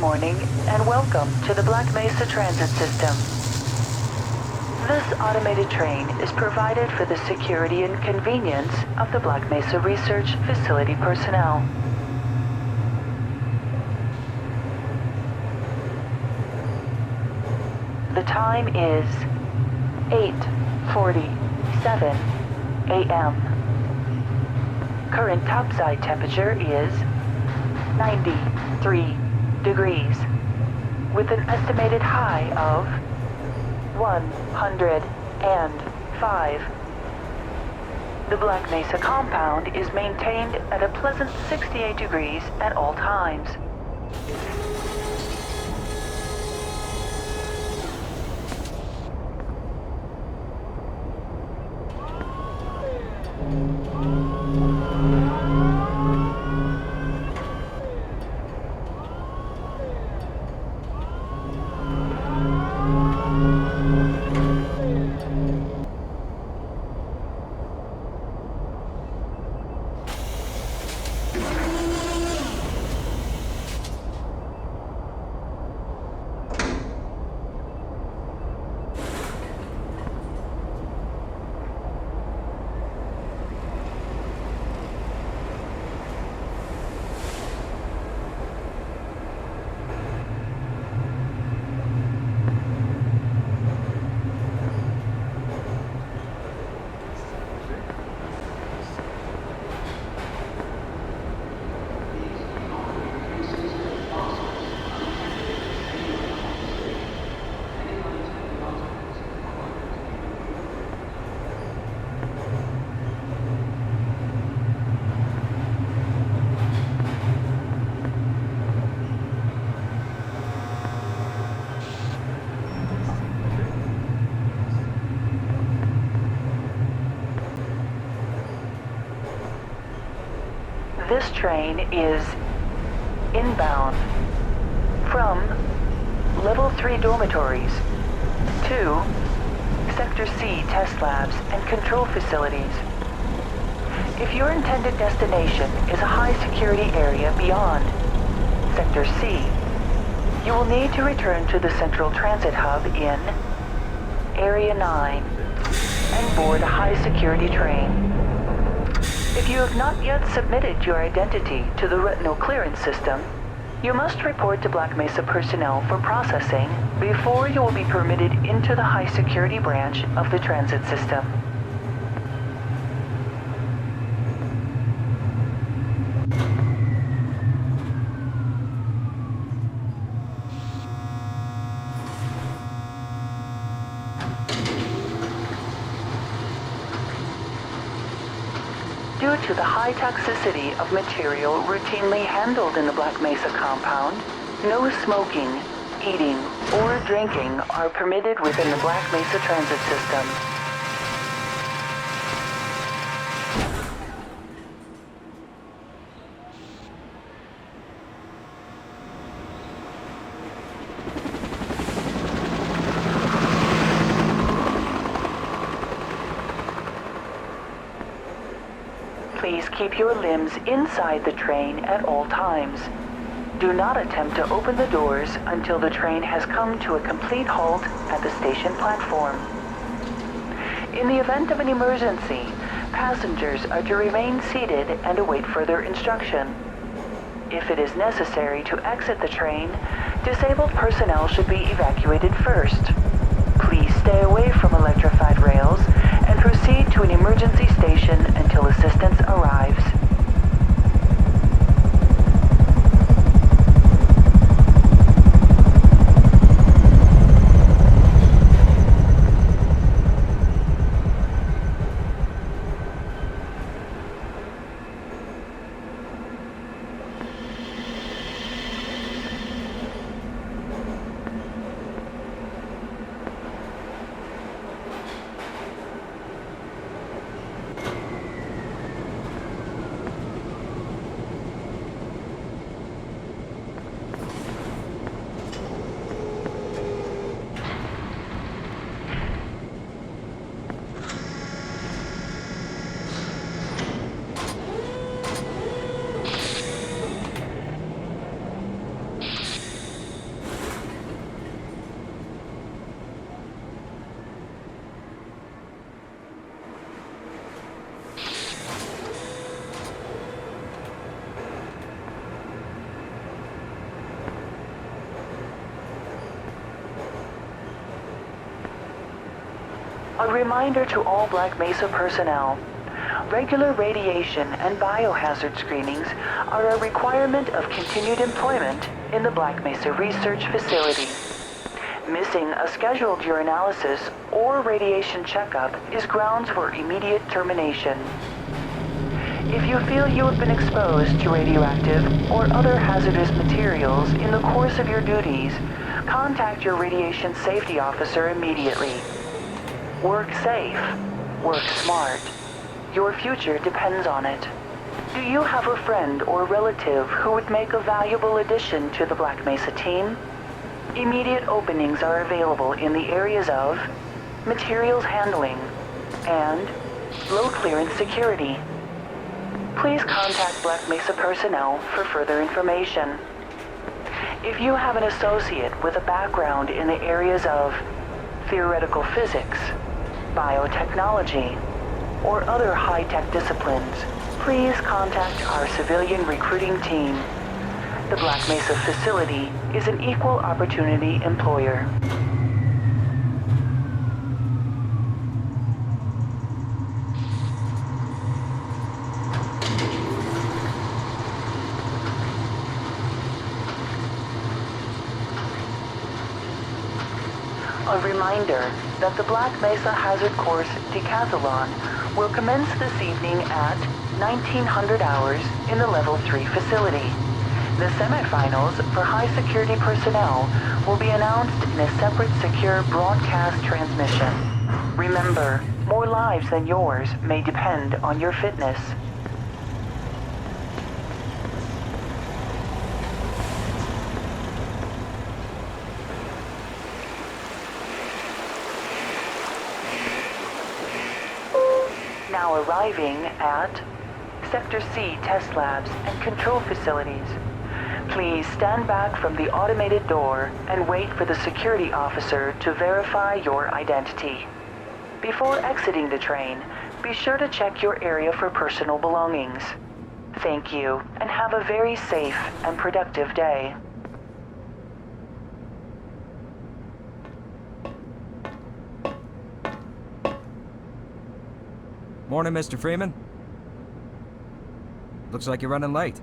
morning and welcome to the Black Mesa Transit System. This automated train is provided for the security and convenience of the Black Mesa Research Facility personnel. The time is 8:47 a.m. Current topside temperature is 93 degrees, with an estimated high of 105. The Black Mesa compound is maintained at a pleasant 68 degrees at all times. This train is inbound from Level 3 dormitories to Sector C test labs and control facilities. If your intended destination is a high-security area beyond Sector C, you will need to return to the Central Transit Hub in Area 9 and board a high-security train. If you have not yet submitted your identity to the retinal clearance system, you must report to Black Mesa personnel for processing before you will be permitted into the high-security branch of the transit system. Due to the high toxicity of material routinely handled in the Black Mesa compound, no smoking, eating, or drinking are permitted within the Black Mesa transit system. Please keep your limbs inside the train at all times. Do not attempt to open the doors until the train has come to a complete halt at the station platform. In the event of an emergency, passengers are to remain seated and await further instruction. If it is necessary to exit the train, disabled personnel should be evacuated first. Please stay away from electrified rails and proceed to an emergency station until assistance arrives. A reminder to all Black Mesa personnel. Regular radiation and biohazard screenings are a requirement of continued employment in the Black Mesa Research Facility. Missing a scheduled urinalysis or radiation checkup is grounds for immediate termination. If you feel you have been exposed to radioactive or other hazardous materials in the course of your duties, contact your radiation safety officer immediately. Work safe. Work smart. Your future depends on it. Do you have a friend or relative who would make a valuable addition to the Black Mesa team? Immediate openings are available in the areas of materials handling and low clearance security. Please contact Black Mesa personnel for further information. If you have an associate with a background in the areas of theoretical physics, biotechnology, or other high-tech disciplines, please contact our civilian recruiting team. The Black Mesa facility is an equal opportunity employer. A reminder that the Black Mesa Hazard Course Decathlon will commence this evening at 1900 hours in the Level 3 facility. The semifinals for high-security personnel will be announced in a separate secure broadcast transmission. Remember, more lives than yours may depend on your fitness. Now arriving at Sector C test labs and control facilities. Please stand back from the automated door and wait for the security officer to verify your identity. Before exiting the train, be sure to check your area for personal belongings. Thank you, and have a very safe and productive day. Morning, Mr. Freeman. Looks like you're running late.